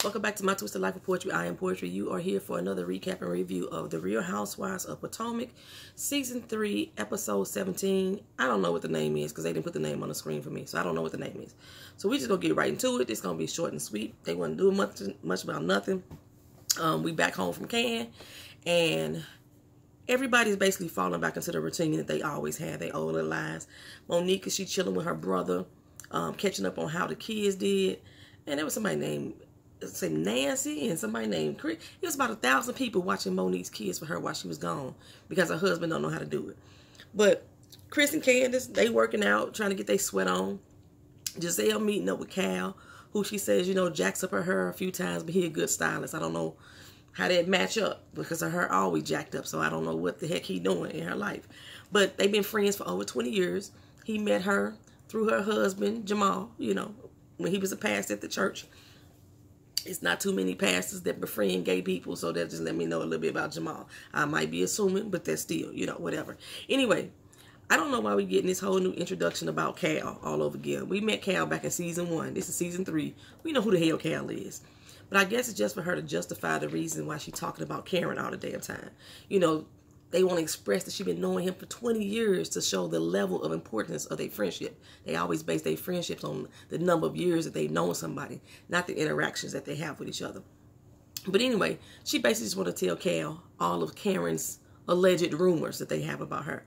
Welcome back to my Twisted Life of Poetry. I am Poetry. You are here for another recap and review of The Real Housewives of Potomac, Season 3, Episode 17. I don't know what the name is because they didn't put the name on the screen for me, so I don't know what the name is. So we're just going to get right into it. It's going to be short and sweet. They wouldn't do much about nothing. We back home from Cannes, and everybody's basically falling back into the routine that they always had. They owe their lives. Monique, she chilling with her brother, catching up on how the kids did. And there was somebody named Nancy and somebody named Chris. It was about 1,000 people watching Monique's kids for her while she was gone because her husband don't know how to do it. But Chris and Candace, they working out, trying to get their sweat on. Giselle meeting up with Cal, who she says, jacks up her hair a few times, but he a good stylist. I don't know how that match up because her hair always jacked up, so I don't know what the heck he doing in her life. But they've been friends for over 20 years. He met her through her husband, Jamal, when he was a pastor at the church. It's not too many pastors that befriend gay people, so that just let me know a little bit about Jamal. I might be assuming, but that's still, whatever. Anyway, I don't know why we're getting this whole new introduction about Cal all over again. We met Cal back in Season 1. This is Season 3. We know who the hell Cal is. But I guess it's just for her to justify the reason why she's talking about Karen all the damn time. They want to express that she's been knowing him for 20 years to show the level of importance of their friendship. They always base their friendships on the number of years that they've known somebody, not the interactions that they have with each other. But anyway, she basically just want to tell Cal all of Karen's alleged rumors that they have about her.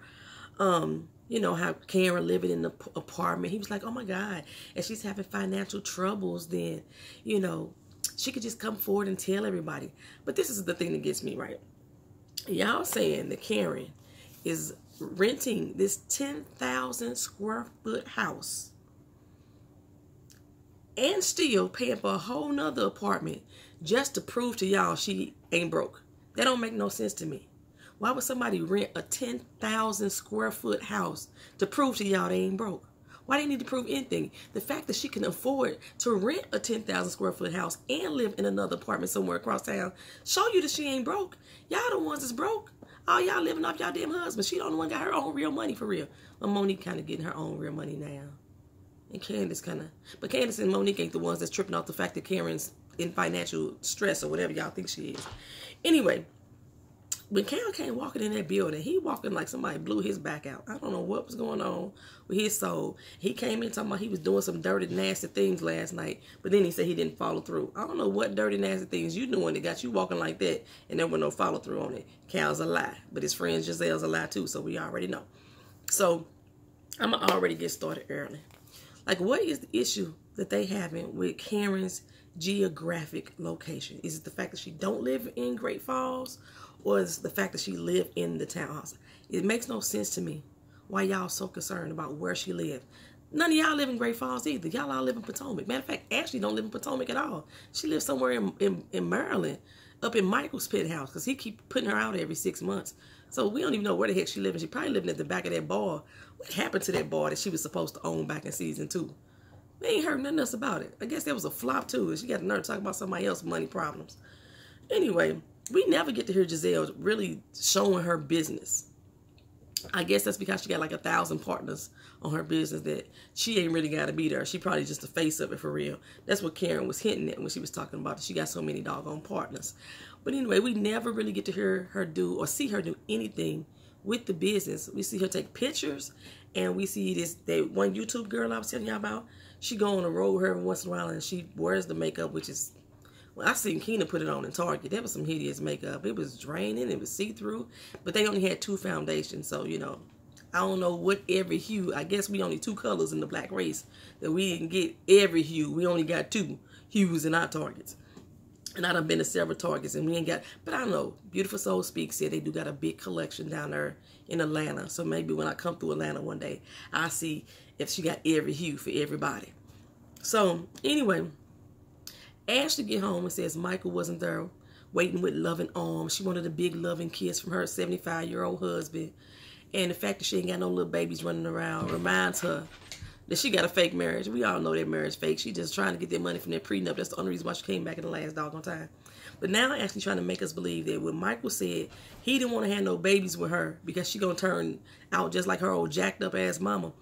How Karen living in the apartment. He was like, oh my God, and she's having financial troubles, then, she could just come forward and tell everybody. But this is the thing that gets me, right? Y'all saying that Karen is renting this 10,000 square foot house and still paying for a whole nother apartment just to prove to y'all she ain't broke. That don't make no sense to me. Why would somebody rent a 10,000 square foot house to prove to y'all they ain't broke? Why do they need to prove anything? The fact that she can afford to rent a 10,000 square foot house and live in another apartment somewhere across town show you that she ain't broke. Y'all the ones that's broke. All y'all living off y'all damn husband. She the only one got her own real money for real. Well, Monique kind of getting her own real money now. And Candace but Candace and Monique ain't the ones that's tripping off the fact that Karen's in financial stress or whatever y'all think she is. Anyway, when Cal came walking in that building, he walking like somebody blew his back out. I don't know what was going on with his soul. He came in talking about he was doing some dirty, nasty things last night, but then he said he didn't follow through. I don't know what dirty, nasty things you doing that got you walking like that, and there was no follow through on it. Cal's a lie, but his friend Giselle's a lie too, so we already know. So I'm going to already get started early. Like, what is the issue that they having with Karen's geographic location? Is it the fact that she don't live in Great Falls? Or is the fact that she lived in the townhouse? It makes no sense to me why y'all so concerned about where she lived. None of y'all live in Great Falls either. Y'all all live in Potomac. Matter of fact, Ashley don't live in Potomac at all. She lives somewhere in Maryland, up in Michael's penthouse, because he keep putting her out every 6 months. So we don't even know where the heck she living. She probably living at the back of that bar. What happened to that bar that she was supposed to own back in Season 2? We ain't heard nothing else about it. I guess that was a flop too. And she got the nerve to talk about somebody else's money problems. Anyway, we never get to hear Giselle really showing her business. I guess that's because she got like 1,000 partners on her business that she ain't really got to be there. She probably just the face of it for real. That's what Karen was hinting at when she was talking about that she got so many doggone partners. But anyway, we never really get to hear her do or see her do anything with the business. We see her take pictures, and we see that one YouTube girl I was telling y'all about. She go on the road with her every once in a while, and she wears the makeup, which is, well, I seen Keena put it on in Target. That was some hideous makeup. It was draining. It was see-through. But they only had 2 foundations. So, I don't know what every hue. I guess we only 2 colors in the black race. That we didn't get every hue. We only got 2 hues in our Targets. And I done been to several Targets. And we ain't got. But I don't know. Beautiful Soul Speaks said they do got a big collection down there in Atlanta. So maybe when I come through Atlanta one day, I'll see if she got every hue for everybody. So, anyway, Ashley get home and says Michael wasn't there waiting with loving arms. She wanted a big loving kiss from her 75-year-old husband. And the fact that she ain't got no little babies running around reminds her that she got a fake marriage. We all know that marriage fake. She just trying to get that money from that prenup. That's the only reason why she came back in the last doggone time. But now Ashley trying to make us believe that what Michael said, he didn't want to have no babies with her because she going to turn out just like her old jacked up ass mama.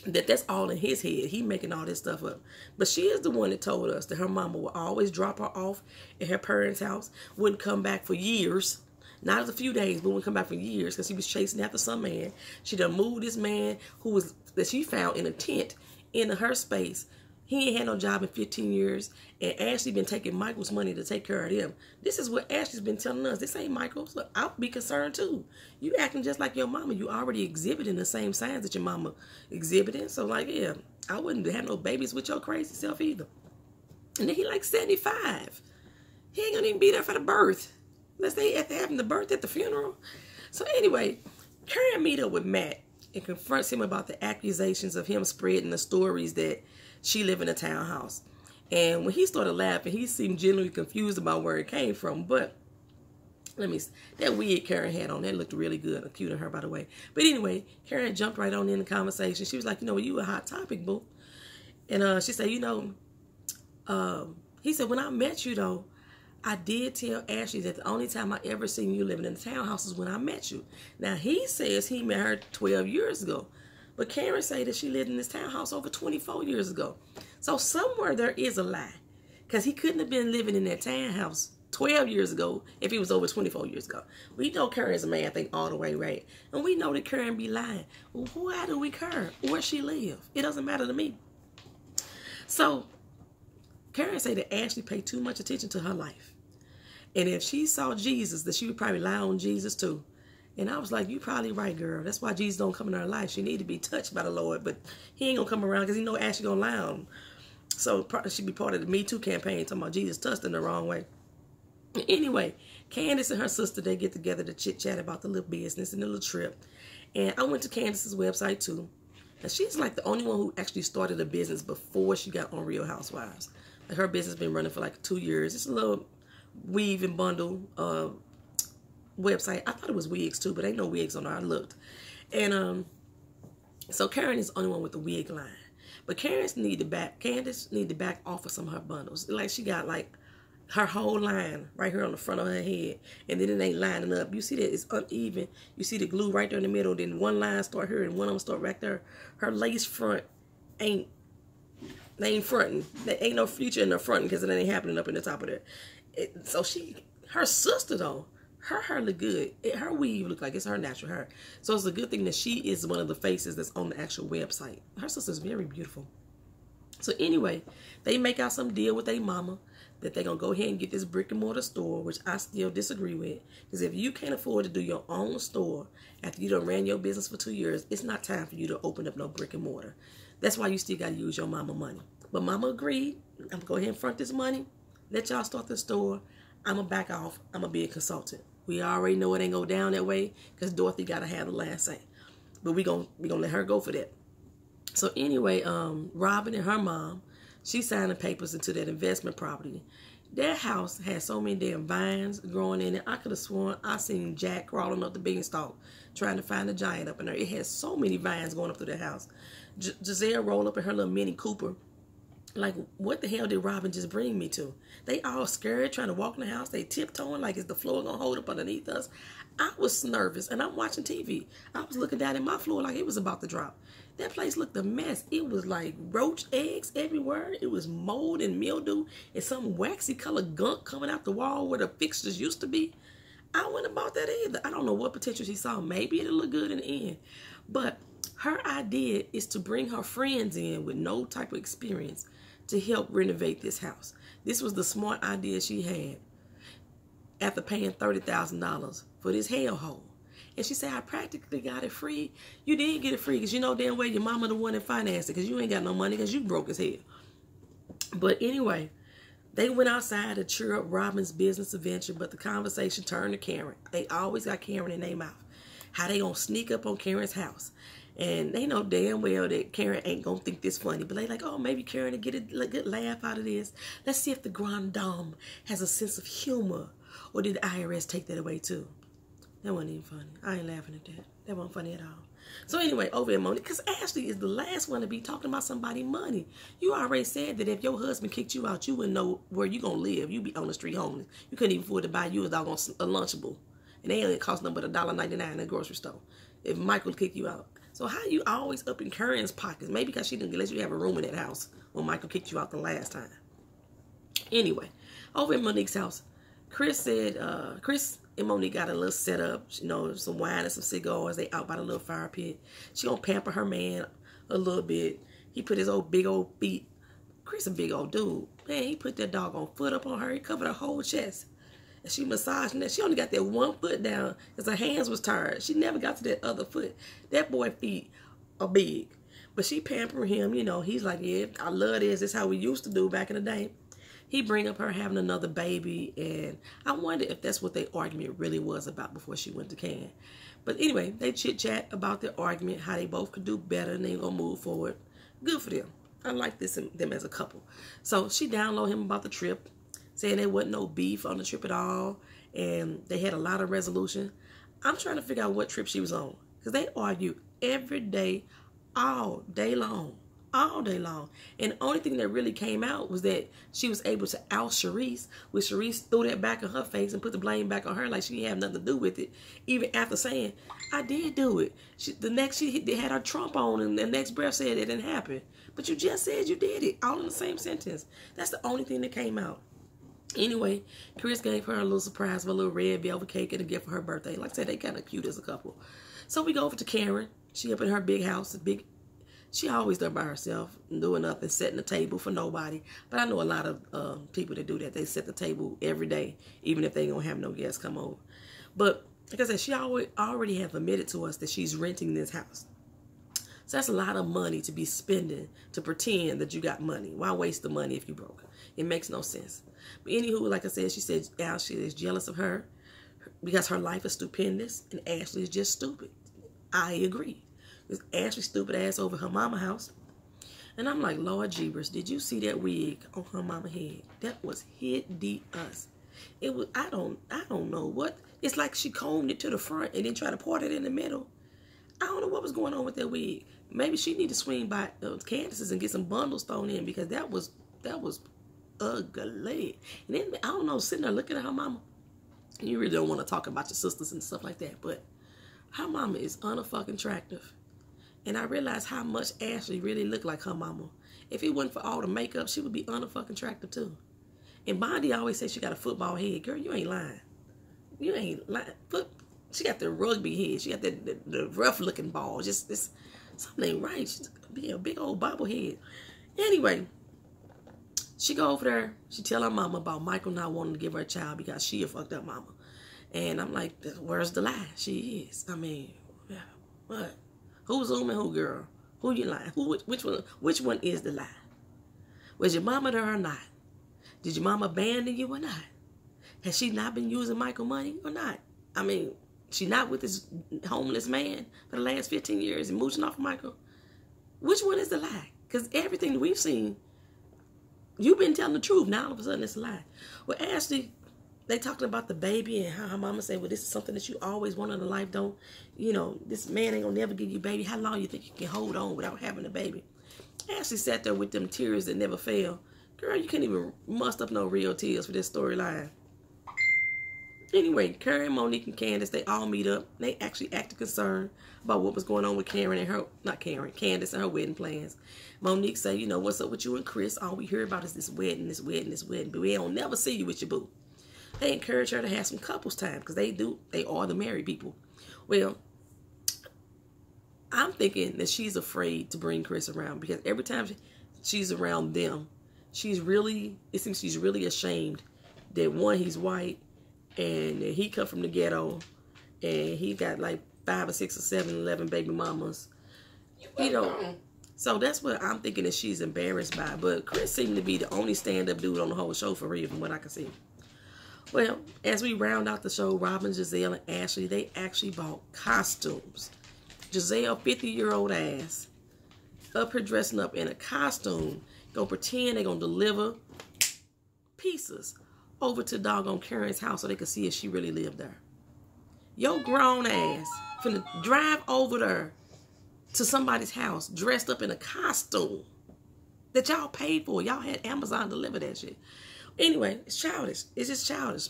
that's all in his head. He making all this stuff up. But she is the one that told us that her mama would always drop her off at her parents' house, wouldn't come back for years. Not a few days, but wouldn't come back for years because she was chasing after some man. She done moved this man that she found in a tent into her space. He ain't had no job in 15 years. And Ashley been taking Michael's money to take care of them. This is what Ashley's been telling us. This ain't Michael's. So I'll be concerned too. You acting just like your mama. You already exhibiting the same signs that your mama exhibiting. So like, yeah, I wouldn't have no babies with your crazy self either. And then he like 75. He ain't gonna even be there for the birth. Let's say after having the birth at the funeral. So anyway, Karen meet up with Matt and confronts him about the accusations of him spreading the stories that she live in a townhouse. And when he started laughing, he seemed genuinely confused about where it came from. But that wig Karen had on, that looked really good. Cute on her, by the way. But anyway, Karen jumped right on in the conversation. She was like, you a hot topic, boo. And she said, he said, when I met you, though, I did tell Ashley that the only time I ever seen you living in the townhouse is when I met you. Now, he says he met her 12 years ago. But Karen say that she lived in this townhouse over 24 years ago. So somewhere there is a lie. Because he couldn't have been living in that townhouse 12 years ago if he was over 24 years ago. We know Karen's a man thing all the way right. And we know that Karen be lying. Well, why do we care where she live? It doesn't matter to me. So Karen say that Ashley paid too much attention to her life. And if she saw Jesus, that she would probably lie on Jesus too. And I was like, you probably right, girl. That's why Jesus don't come in her life. She need to be touched by the Lord. But he ain't going to come around because he know Ashley going to lie on him. So she be part of the Me Too campaign talking about Jesus touched in the wrong way. Anyway, Candace and her sister, they get together to chit-chat about the little business and the little trip. And I went to Candace's website too. And she's like the only one who actually started a business before she got on Real Housewives. Like her business been running for like 2 years. It's a little weave and bundle website. I thought it was wigs too, but ain't no wigs on there. I looked. And so Karen is the only one with the wig line. But Candace need to back off of some of her bundles. Like she got like her whole line right here on the front of her head. And then it ain't lining up. You see that it's uneven. You see the glue right there in the middle. Then one line start here and one of them start right there. Her lace front ain't fronting. There ain't no future in the front because it ain't happening up in the top of there. So her sister though, her hair look good. Her weave look like it's her natural hair. So it's a good thing that she is one of the faces that's on the actual website. Her sister's very beautiful. So anyway, they make out some deal with their mama that they're going to go ahead and get this brick and mortar store, which I still disagree with. Because if you can't afford to do your own store after you done ran your business for 2 years, it's not time for you to open up no brick and mortar. That's why you still got to use your mama money. But mama agreed. I'm going to go ahead and front this money. Let y'all start the store. I'm going to back off. I'm going to be a consultant. We already know it ain't go down that way because Dorothy got to have the last say. But we gonna let her go for that. So anyway, Robin and her mom, she signed the papers into that investment property. That house had so many damn vines growing in it. I could have sworn I seen Jack crawling up the beanstalk trying to find a giant up in there. It had so many vines going up through that house. Giselle rolled up in her little Mini Cooper. Like, what the hell did Robin just bring me to? They all scared, trying to walk in the house. They tiptoeing like, is the floor going to hold up underneath us? I was nervous, and I'm watching TV. I was looking down at my floor like it was about to drop. That place looked a mess. It was like roach eggs everywhere. It was mold and mildew and some waxy colored gunk coming out the wall where the fixtures used to be. I wouldn't have bought that either. I don't know what potential she saw. Maybe it'll look good in the end. But her idea is to bring her friends in with no type of experience to help renovate this house. This was the smart idea she had after paying $30,000 for this hellhole. And she said, I practically got it free. You did get it free because you know damn well your mama the one that financed it because you ain't got no money because you broke as hell. But anyway, they went outside to cheer up Robin's business adventure, but the conversation turned to Karen. They always got Karen in their mouth. How they gonna sneak up on Karen's house. And they know damn well that Karen ain't gonna think this funny. But they like, oh, maybe Karen will get a good laugh out of this. Let's see if the Grand Dame has a sense of humor. Or did the IRS take that away too? That wasn't even funny. I ain't laughing at that. That wasn't funny at all. So anyway, over at Monique, because Ashley is the last one to be talking about somebody's money. You already said that if your husband kicked you out, you wouldn't know where you gonna live. You'd be on the street homeless. You couldn't even afford to buy you a Lunchable. And they only cost nothing but $1.99 in a grocery store. If Michael kicked you out. So how you always up in Karen's pockets? Maybe because she didn't let you have a room in that house when Michael kicked you out the last time. Anyway, over at Monique's house, Chris said, Chris and Monique got a little setup, you know, some wine and some cigars. They out by the little fire pit. She gonna pamper her man a little bit. He put his old big old feet. Chris a big old dude. Man, he put that doggone foot up on her. He covered her whole chest. And she massaging that. She only got that one foot down because her hands was tired. She never got to that other foot. That boy feet are big. But she pampering him, you know. He's like, yeah, I love this. This is how we used to do back in the day. He bring up her having another baby. And I wonder if that's what their argument really was about before she went to Cannes. But anyway, they chit-chat about their argument, how they both could do better and they gonna move forward. Good for them. I like them as a couple. So she downloaded him about the trip, saying there wasn't no beef on the trip at all, and they had a lot of resolution. I'm trying to figure out what trip she was on, because they argue every day, all day long. And the only thing that really came out was that she was able to out Sharice, when Sharice threw that back in her face and put the blame back on her like she didn't have nothing to do with it, even after saying, I did do it. They had her Trump on, and the next breath said it didn't happen. But you just said you did it, all in the same sentence. That's the only thing that came out. Anyway, Chris gave her a little surprise of a little red velvet cake and a gift for her birthday. Like I said, they kind of cute as a couple. So we go over to Karen. She up in her big house, she always there by herself, doing nothing, setting the table for nobody. But I know a lot of people that do that. They set the table every day, even if they don't have no guests come over. But like I said, she already have admitted to us that she's renting this house. So that's a lot of money to be spending to pretend that you got money. Why waste the money if you broke? It makes no sense. But anywho, like I said, she said Ashley is jealous of her because her life is stupendous and Ashley is just stupid. I agree. Because Ashley's stupid ass over her mama house. And I'm like, Lord Jeebers, did you see that wig on her mama head? That was hideous. It was, I don't know what. It's like she combed it to the front and then tried to part it in the middle. I don't know what was going on with that wig. Maybe she need to swing by Candace's and get some bundles thrown in, because that was ugly. And then, I don't know, sitting there looking at her mama. You really don't want to talk about your sisters and stuff like that, but her mama is unfucking attractive. And I realized how much Ashley really looked like her mama. If it wasn't for all the makeup, she would be unfucking attractive too. And Bondi always says she got a football head. Girl, you ain't lying. You ain't lying. She got the rugby head. She got the rough looking ball. Just this, something ain't right. She's be a big old bobblehead. Anyway, she go over there. She tell her mama about Michael not wanting to give her a child because she a fucked up mama. And I'm like, where's the lie? She is. I mean, what? Who's zooming? Who, girl? Who you lying? Which one is the lie? Was your mama there or not? Did your mama abandon you or not? Has she not been using Michael money or not? I mean, she not with this homeless man for the last 15 years and mooching off of Michael? Which one is the lie? Because everything that we've seen, you've been telling the truth. Now all of a sudden it's a lie. Well, Ashley, they talking about the baby and how her mama said, well, this is something that you always wanted in life. Don't, you know, this man ain't gonna never give you a baby. How long you think you can hold on without having a baby? Ashley sat there with them tears that never fail. Girl, you can't even muster up no real tears for this storyline. Anyway, Karen, Monique, and Candace, they all meet up. They actually acted concerned about what was going on with Karen and her, Candace and her wedding plans. Monique say, you know, what's up with you and Chris? All we hear about is this wedding. But we don't never see you with your boo. They encourage her to have some couples time because they are the married people. Well, I'm thinking that she's afraid to bring Chris around because every time she's around them, it seems she's really ashamed that, one, he's white and he come from the ghetto and he got like 5 or 6 or 7, 11 baby mamas. You know, so that's what I'm thinking that she's embarrassed by. But Chris seemed to be the only stand-up dude on the whole show for real, from what I can see. Well, as we round out the show, Robin, Giselle, and Ashley, they actually bought costumes. Giselle, 50-year-old ass, up here dressing up in a costume, gonna pretend they gonna deliver pizzas over to doggone Karen's house so they could see if she really lived there. Your grown ass finna drive over there to somebody's house dressed up in a costume that y'all paid for. Y'all had Amazon deliver that shit. Anyway, it's childish. It's just childish.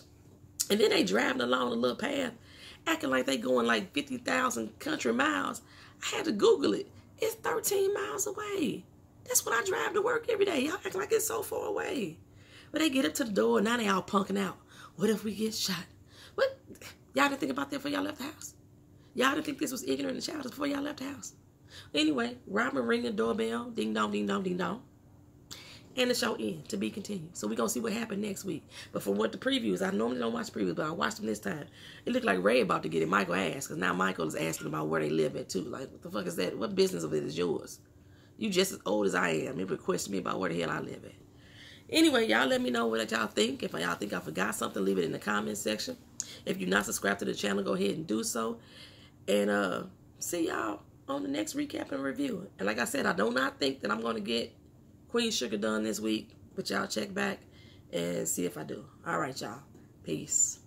And then they driving along a little path, acting like they going like 50,000 country miles. I had to Google it. It's 13 miles away. That's what I drive to work every day. Y'all act like it's so far away. But they get up to the door, now they all punking out. What if we get shot? What? Y'all didn't think about that before y'all left the house? Y'all didn't think this was ignorant and childish before y'all left the house? Anyway, Robin ringing doorbell. Ding dong, ding dong, ding dong. And the show end, to be continued. So we're going to see what happened next week. But from what the previews, I normally don't watch previews, but I watched them this time. It looked like Ray about to get it. Michael asked, because now Michael is asking about where they live at, too. Like, what the fuck is that? What business of it is yours? You just as old as I am. It requested me about where the hell I live at. Anyway, y'all let me know what y'all think. If y'all think I forgot something, leave it in the comment section. If you're not subscribed to the channel, go ahead and do so. And see y'all on the next recap and review. And like I said, I do not think that I'm going to get Queen Sugar done this week, but y'all check back and see if I do. All right, y'all. Peace.